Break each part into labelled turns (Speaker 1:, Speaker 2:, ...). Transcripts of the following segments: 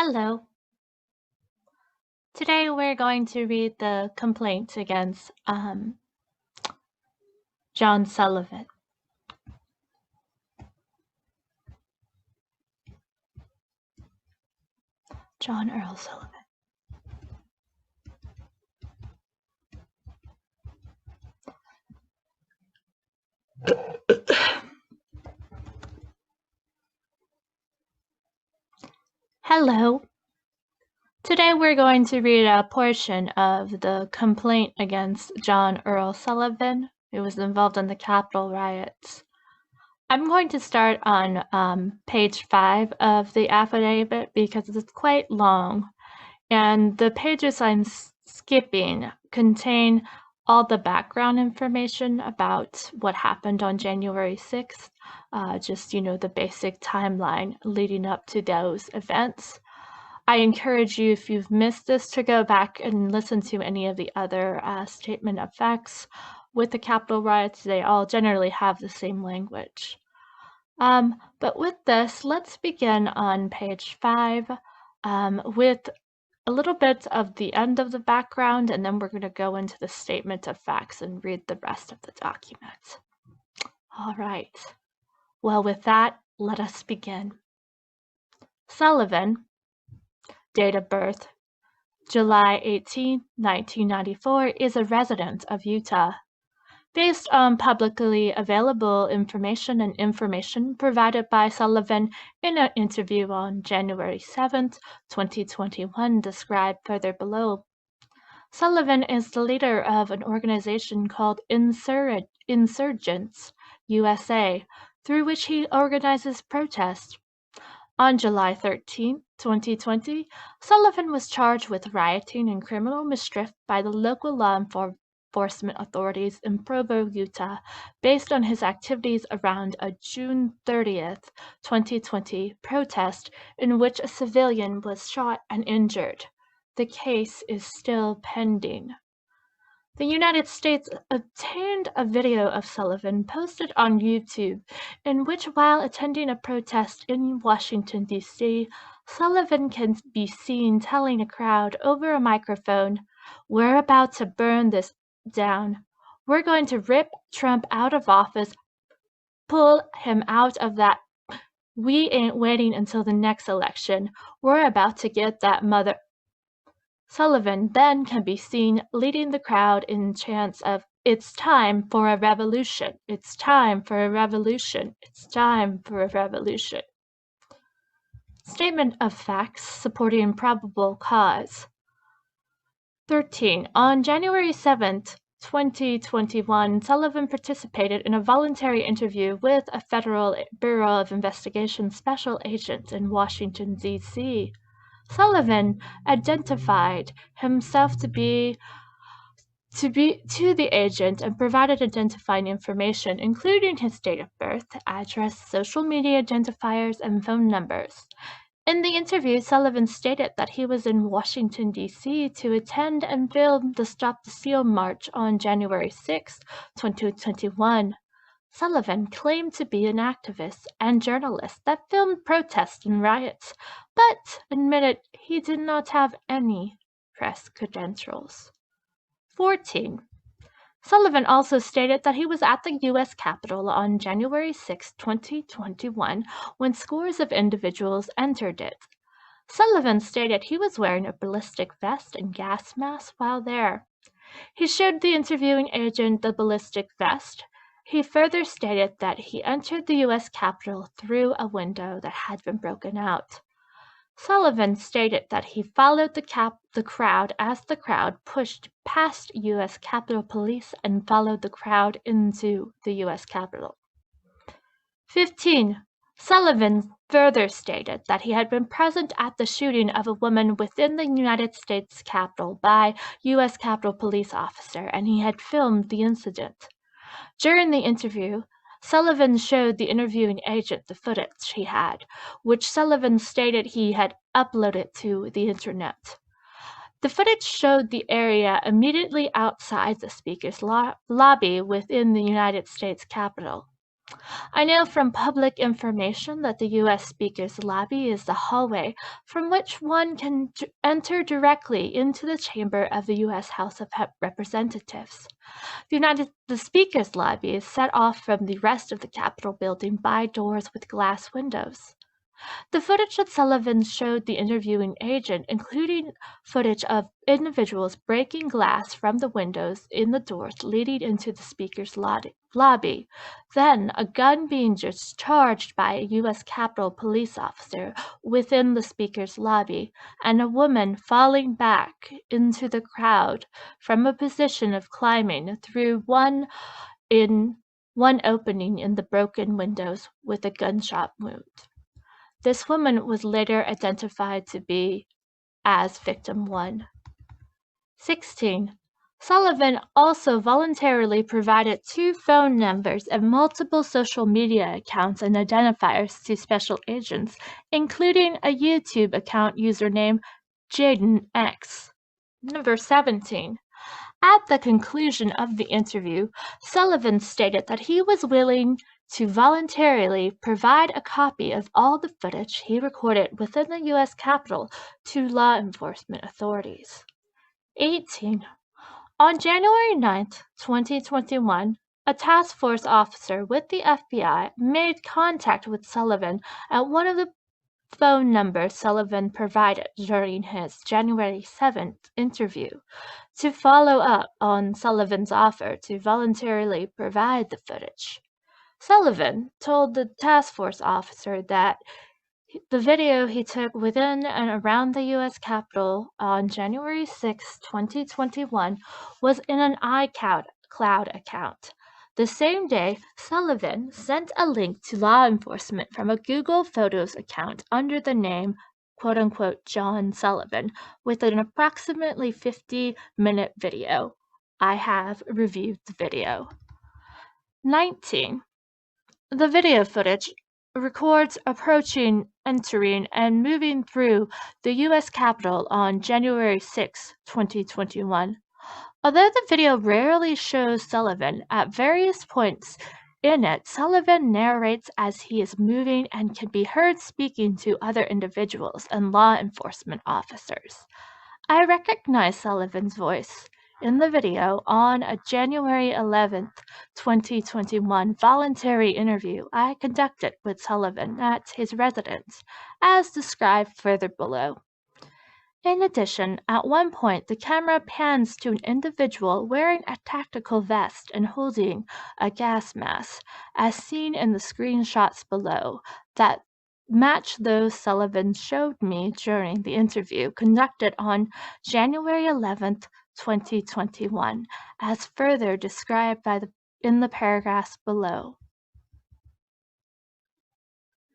Speaker 1: Hello. Today we're going to read the complaint against John Sullivan. John Earl Sullivan. Hello. Today we're going to read a portion of the complaint against John Earl Sullivan, who was involved in the Capitol Riots. I'm going to start on page 5 of the affidavit because it's quite long, and the pages I'm skipping contain all the background information about what happened on January 6th, just, the basic timeline leading up to those events. I encourage you, if you've missed this, to go back and listen to any of the other statement of facts with the Capitol Riots. They all generally have the same language. But with this, let's begin on page 5 with a little bit of the end of the background, and then we're going to go into the statement of facts and read the rest of the document. All right. Well, with that, let us begin. Sullivan, date of birth, July 18, 1994, is a resident of Utah. Based on publicly available information and information provided by Sullivan in an interview on January 7, 2021, described further below. Sullivan is the leader of an organization called Insurgents USA, through which he organizes protests. On July 13, 2020, Sullivan was charged with rioting and criminal mischief by the local law enforcement authorities in Provo, Utah, based on his activities around a June 30th, 2020 protest in which a civilian was shot and injured. The case is still pending. The United States obtained a video of Sullivan posted on YouTube in which, while attending a protest in Washington, D.C., Sullivan can be seen telling a crowd over a microphone, "We're about to burn this down. We're going to rip Trump out of office, pull him out of that. We ain't waiting until the next election. We're about to get that mother." Sullivan then can be seen leading the crowd in chants of, "It's time for a revolution. It's time for a revolution. It's time for a revolution." Statement of facts supporting probable cause. 13. On January 7th, 2021, Sullivan participated in a voluntary interview with a Federal Bureau of Investigation special agent in Washington, D.C. Sullivan identified himself to the agent and provided identifying information, including his date of birth, address, social media identifiers, and phone numbers. In the interview, Sullivan stated that he was in Washington, D.C. to attend and film the Stop the Steal March on January 6, 2021. Sullivan claimed to be an activist and journalist that filmed protests and riots, but admitted he did not have any press credentials. 14. Sullivan also stated that he was at the U.S. Capitol on January 6, 2021, when scores of individuals entered it. Sullivan stated he was wearing a ballistic vest and gas mask while there. He showed the interviewing agent the ballistic vest. He further stated that he entered the U.S. Capitol through a window that had been broken out. Sullivan stated that he followed the crowd as the crowd pushed past U.S. Capitol Police and followed the crowd into the U.S. Capitol. 15. Sullivan further stated that he had been present at the shooting of a woman within the United States Capitol by U.S. Capitol Police officer, and he had filmed the incident. During the interview, Sullivan showed the interviewing agent the footage he had, which Sullivan stated he had uploaded to the internet. The footage showed the area immediately outside the Speaker's lobby within the United States Capitol. I know from public information that the U.S. Speaker's lobby is the hallway from which one can enter directly into the chamber of the U.S. House of Representatives. The Speaker's lobby is set off from the rest of the Capitol building by doors with glass windows. The footage that Sullivan showed the interviewing agent, including footage of individuals breaking glass from the windows in the doors leading into the Speaker's lobby, then a gun being discharged by a U.S. Capitol police officer within the Speaker's lobby, and a woman falling back into the crowd from a position of climbing through one opening in the broken windows with a gunshot wound. This woman was later identified to be as victim 1. 16. Sullivan also voluntarily provided 2 phone numbers and multiple social media accounts and identifiers to special agents, including a YouTube account username JaydenX. Number 17. At the conclusion of the interview, Sullivan stated that he was willing to voluntarily provide a copy of all the footage he recorded within the U.S. Capitol to law enforcement authorities. 18. On January 9, 2021, a task force officer with the FBI made contact with Sullivan at one of the phone numbers Sullivan provided during his January 7th interview to follow up on Sullivan's offer to voluntarily provide the footage. Sullivan told the task force officer that the video he took within and around the U.S. Capitol on January 6, 2021 was in an iCloud account. The same day, Sullivan sent a link to law enforcement from a Google Photos account under the name quote-unquote John Sullivan with an approximately 50-minute video. I have reviewed the video. 19. The video footage records approaching, entering, and moving through the U.S. Capitol on January 6, 2021. Although the video rarely shows Sullivan, at various points in it, Sullivan narrates as he is moving and can be heard speaking to other individuals and law enforcement officers. I recognize Sullivan's voice in the video on a January 11, 2021 voluntary interview I conducted with Sullivan at his residence, as described further below. In addition, at one point the camera pans to an individual wearing a tactical vest and holding a gas mask, as seen in the screenshots below, that match those Sullivan showed me during the interview conducted on January 11, 2021, as further described in the paragraphs below.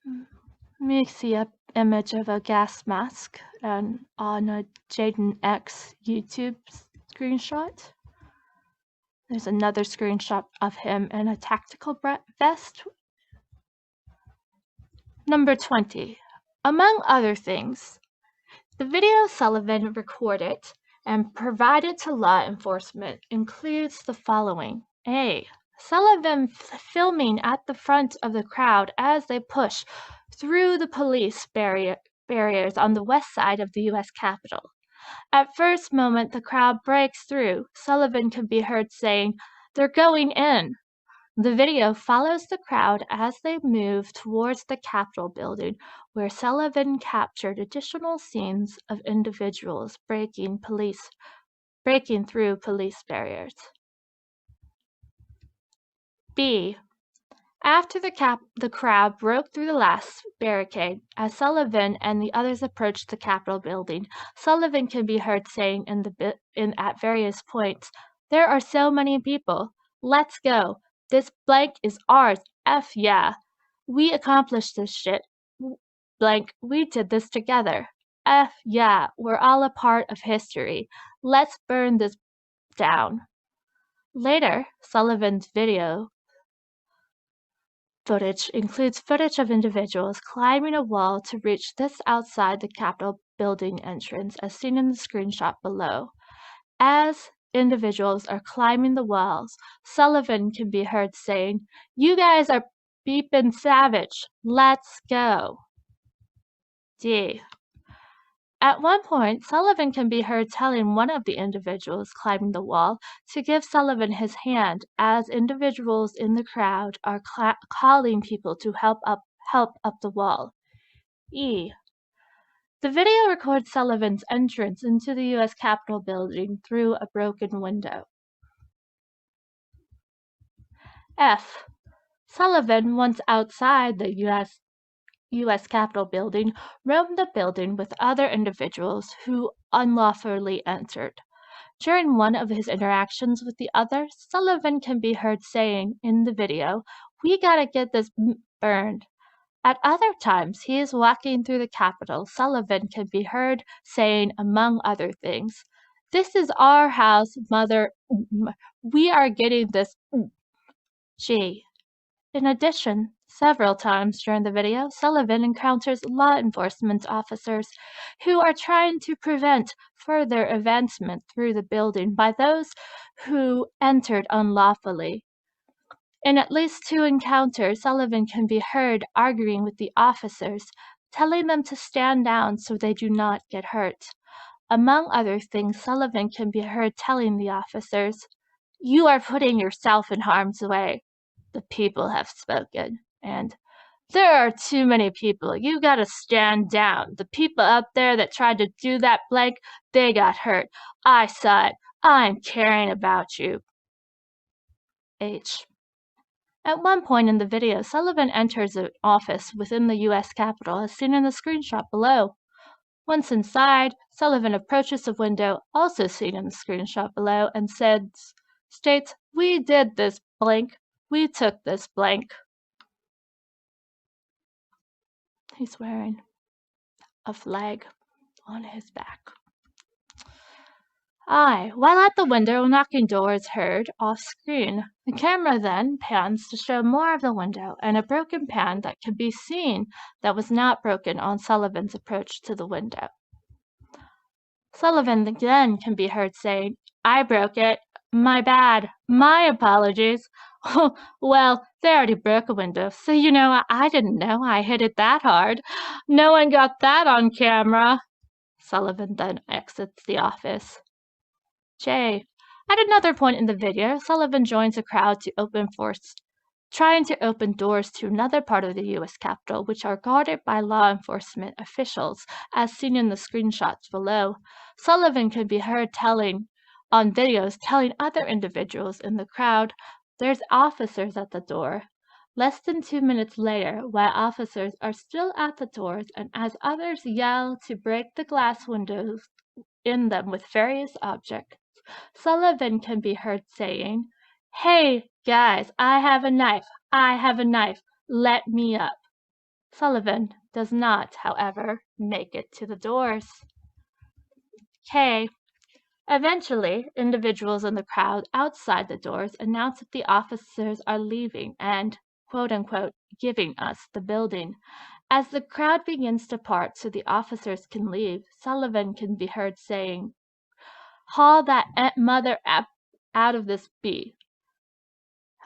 Speaker 1: Let me see an image of a gas mask on a JaydenX YouTube screenshot. There's another screenshot of him in a tactical vest. Number 20. Among other things, the video Sullivan recorded and provided to law enforcement includes the following. A. Sullivan filming at the front of the crowd as they push through the police barriers on the west side of the U.S. Capitol. At first moment the crowd breaks through, Sullivan can be heard saying, "They're going in." The video follows the crowd as they move towards the Capitol building, where Sullivan captured additional scenes of individuals breaking through police barriers. B. After the crowd broke through the last barricade, as Sullivan and the others approached the Capitol building, Sullivan can be heard saying at various points, "There are so many people. Let's go. This blank is ours. F yeah. We accomplished this shit. Blank, we did this together. F yeah, we're all a part of history. Let's burn this down." Later, Sullivan's video footage includes footage of individuals climbing a wall to reach this outside the Capitol building entrance, as seen in the screenshot below. As individuals are climbing the walls, Sullivan can be heard saying, "You guys are beepin' savage. Let's go. D. At one point, Sullivan can be heard telling one of the individuals climbing the wall to give Sullivan his hand, as individuals in the crowd are calling people to help up the wall. E. The video records Sullivan's entrance into the U.S. Capitol building through a broken window. F. Sullivan, once outside the U.S. Capitol building, roamed the building with other individuals who unlawfully entered. During one of his interactions with the other, Sullivan can be heard saying in the video, "We gotta get this burned." At other times he is walking through the Capitol, Sullivan can be heard saying, among other things, "This is our house, mother. We are getting this." G. In addition, several times during the video, Sullivan encounters law enforcement officers who are trying to prevent further advancement through the building by those who entered unlawfully. In at least 2 encounters, Sullivan can be heard arguing with the officers, telling them to stand down so they do not get hurt. Among other things, Sullivan can be heard telling the officers, "You are putting yourself in harm's way. The people have spoken," and "There are too many people. You gotta stand down. The people up there that tried to do that blank, they got hurt. I saw it. I'm caring about you." H. At one point in the video, Sullivan enters an office within the U.S. Capitol, as seen in the screenshot below. Once inside, Sullivan approaches the window, also seen in the screenshot below, and states, "We did this blank. We took this blank." He's wearing a flag on his back. While at the window, a knocking door is heard off-screen. The camera then pans to show more of the window and a broken pan that can be seen that was not broken on Sullivan's approach to the window. Sullivan again can be heard saying, "I broke it. My bad. My apologies." "Well, they already broke a window, so I didn't know I hit it that hard. No one got that on camera." Sullivan then exits the office. J. At another point in the video, Sullivan joins a crowd trying to open doors to another part of the U.S. Capitol, which are guarded by law enforcement officials, as seen in the screenshots below. Sullivan can be heard telling other individuals in the crowd, "There's officers at the door." Less than 2 minutes later, while officers are still at the doors and as others yell to break the glass windows in them with various objects, Sullivan can be heard saying, "Hey, guys, I have a knife. I have a knife. Let me up." Sullivan does not, however, make it to the doors. K. Eventually, individuals in the crowd outside the doors announce that the officers are leaving and, quote-unquote, "giving us the building." As the crowd begins to part so the officers can leave, Sullivan can be heard saying, "Haul that mother out of this bee."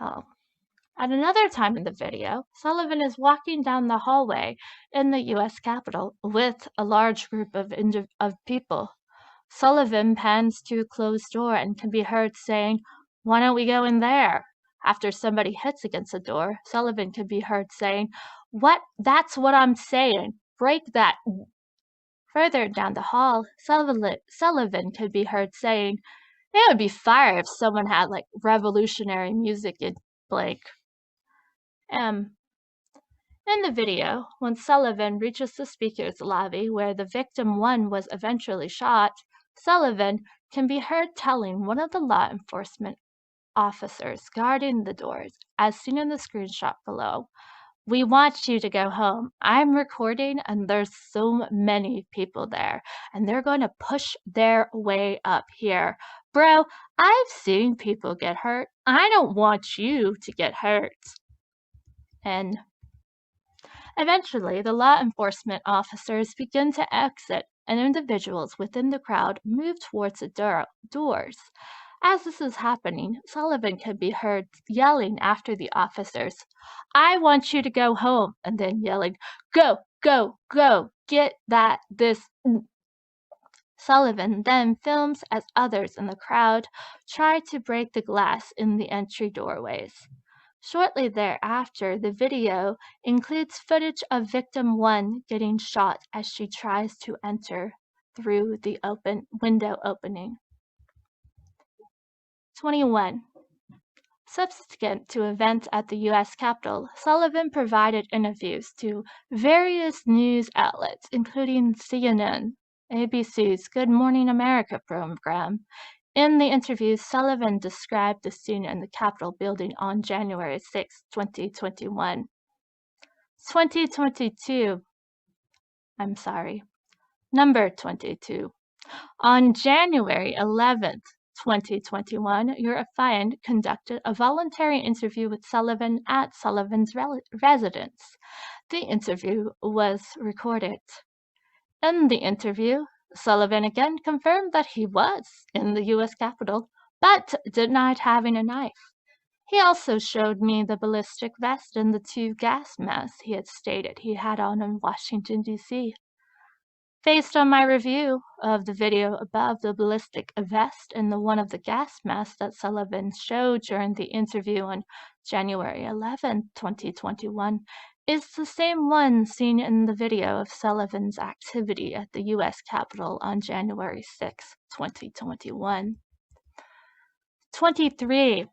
Speaker 1: At another time in the video, Sullivan is walking down the hallway in the U.S. Capitol with a large group of people. Sullivan pans to a closed door and can be heard saying, "Why don't we go in there?" After somebody hits against the door, Sullivan can be heard saying, That's what I'm saying. Break that." Further down the hall, Sullivan could be heard saying, "It would be fire if someone had revolutionary music in blank." In the video, when Sullivan reaches the speaker's lobby where the victim 1 was eventually shot, Sullivan can be heard telling one of the law enforcement officers guarding the doors, as seen in the screenshot below, "We want you to go home. I'm recording and there's so many people there and they're going to push their way up here. Bro, I've seen people get hurt. I don't want you to get hurt." And eventually, the law enforcement officers begin to exit and individuals within the crowd move towards the doors. As this is happening, Sullivan can be heard yelling after the officers, "I want you to go home," and then yelling, "Go, go, go, get this." Sullivan then films as others in the crowd try to break the glass in the entry doorways. Shortly thereafter, the video includes footage of victim 1 getting shot as she tries to enter through the open window opening. 21. Subsequent to events at the U.S. Capitol, Sullivan provided interviews to various news outlets, including CNN, ABC's Good Morning America program. In the interviews, Sullivan described the scene in the Capitol building on January 6, 2021. 2022. I'm sorry. Number 22. On January 11th, 2021, your affiant conducted a voluntary interview with Sullivan at Sullivan's residence. The interview was recorded. In the interview, Sullivan again confirmed that he was in the U.S. Capitol, but denied having a knife. He also showed me the ballistic vest and the 2 gas masks he had stated he had on in Washington, D.C. Based on my review of the video above, the ballistic vest and the one of the gas masks that Sullivan showed during the interview on January 11, 2021, is the same one seen in the video of Sullivan's activity at the U.S. Capitol on January 6, 2021. 23.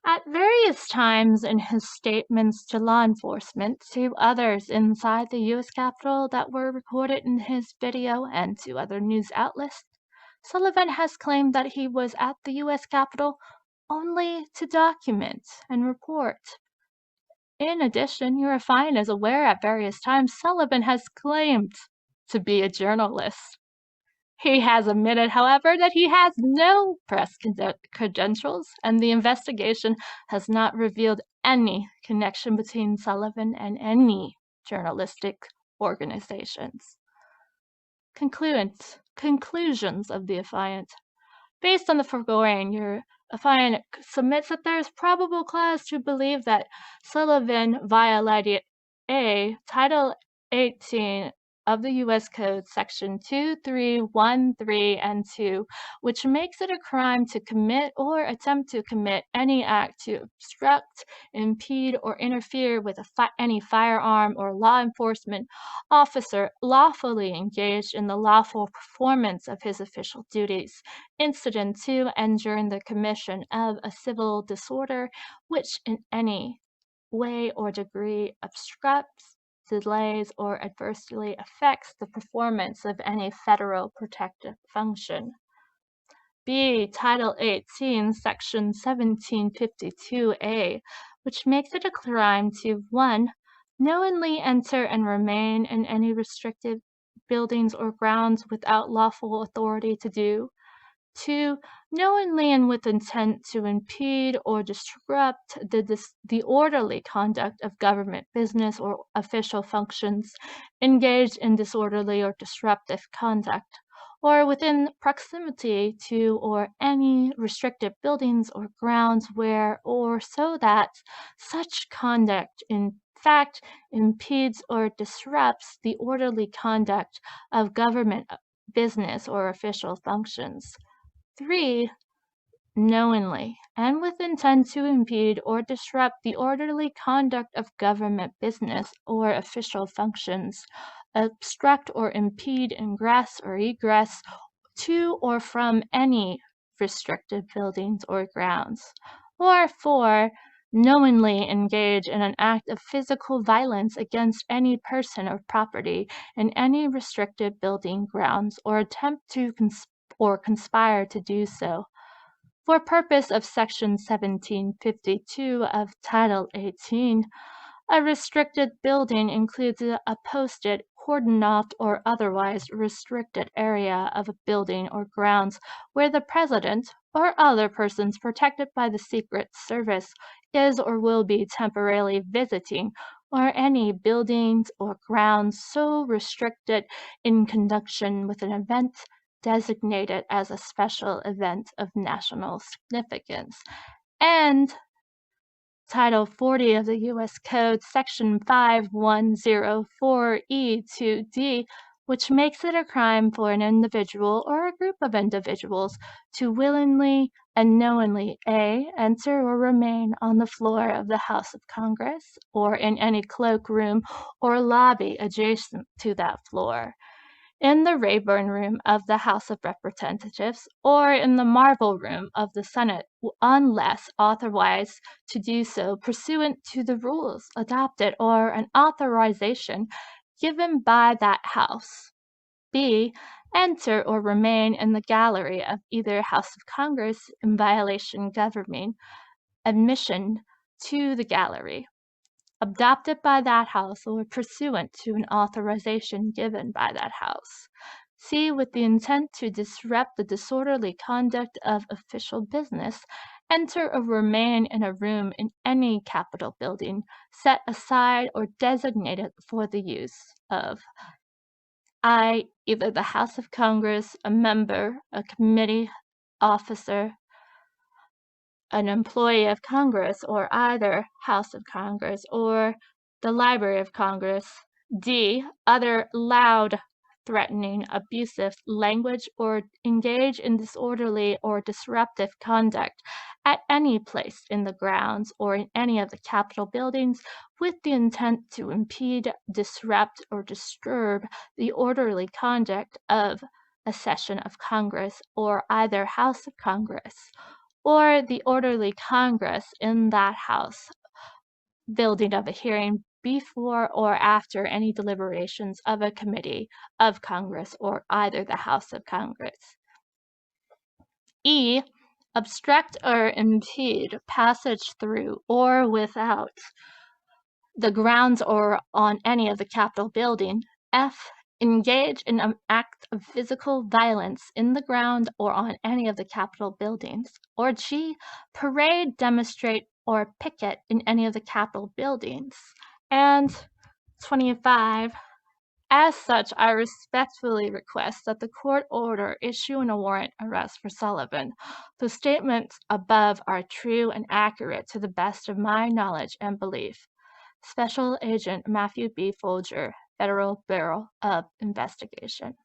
Speaker 1: At various times in his statements to law enforcement, to others inside the U.S. Capitol that were recorded in his video, and to other news outlets, Sullivan has claimed that he was at the U.S. Capitol only to document and report. In addition, your affiant is aware at various times Sullivan has claimed to be a journalist. He has admitted, however, that he has no press credentials, and the investigation has not revealed any connection between Sullivan and any journalistic organizations. Conclusions of the affiant. Based on the foregoing, your affiant submits that there is probable cause to believe that Sullivan violated A. Title 18 of the U.S. Code, Section 2313 and 2, which makes it a crime to commit or attempt to commit any act to obstruct, impede, or interfere with any firearm or law enforcement officer lawfully engaged in the lawful performance of his official duties. Incident to and during the commission of a civil disorder which in any way or degree obstructs, delays, or adversely affects the performance of any federal protective function. B. Title 18, Section 1752A, which makes it a crime to 1. Knowingly enter and remain in any restricted buildings or grounds without lawful authority to do. 2. Knowingly and with intent to impede or disrupt the orderly conduct of government business or official functions, engaged in disorderly or disruptive conduct, or within proximity to or any restricted buildings or grounds where or so that such conduct in fact impedes or disrupts the orderly conduct of government business or official functions. 3. Knowingly and with intent to impede or disrupt the orderly conduct of government business or official functions, obstruct or impede ingress or egress to or from any restricted buildings or grounds. Or 4. Knowingly engage in an act of physical violence against any person or property in any restricted building grounds or attempt to conspire to do so. For purpose of Section 1752 of Title 18, a restricted building includes a posted, cordoned off, or otherwise restricted area of a building or grounds where the President or other persons protected by the Secret Service is or will be temporarily visiting, or any buildings or grounds so restricted in conjunction with an event designated as a special event of national significance. And Title 40 of the U.S. Code, Section 5104E2D, which makes it a crime for an individual or a group of individuals to willingly and knowingly A. enter or remain on the floor of the House of Congress or in any cloakroom or lobby adjacent to that floor, in the Rayburn Room of the House of Representatives, or in the Marble Room of the Senate, unless authorized to do so pursuant to the rules adopted or an authorization given by that House. B. Enter or remain in the gallery of either House of Congress in violation governing admission to the gallery, adopted by that House or pursuant to an authorization given by that House. C. With the intent to disrupt the disorderly conduct of official business, enter or remain in a room in any Capitol building set aside or designated for the use of either the House of Congress, a member, a committee officer, an employee of Congress, or either House of Congress or the Library of Congress. D. Other loud, threatening, abusive language or engage in disorderly or disruptive conduct at any place in the grounds or in any of the Capitol buildings with the intent to impede, disrupt, or disturb the orderly conduct of a session of Congress or either House of Congress, or the orderly Congress in that House building of a hearing before or after any deliberations of a committee of Congress or either the House of Congress. E. Obstruct or impede passage through or without the grounds or on any of the Capitol building. F. Engage in an act of physical violence in the ground or on any of the Capitol buildings. Or G. Parade, demonstrate, or picket in any of the Capitol buildings. And 25. As such, I respectfully request that the court order issuing a warrant arrest for Sullivan. The statements above are true and accurate to the best of my knowledge and belief. Special Agent Matthew B. Folger, Federal Bureau of Investigation.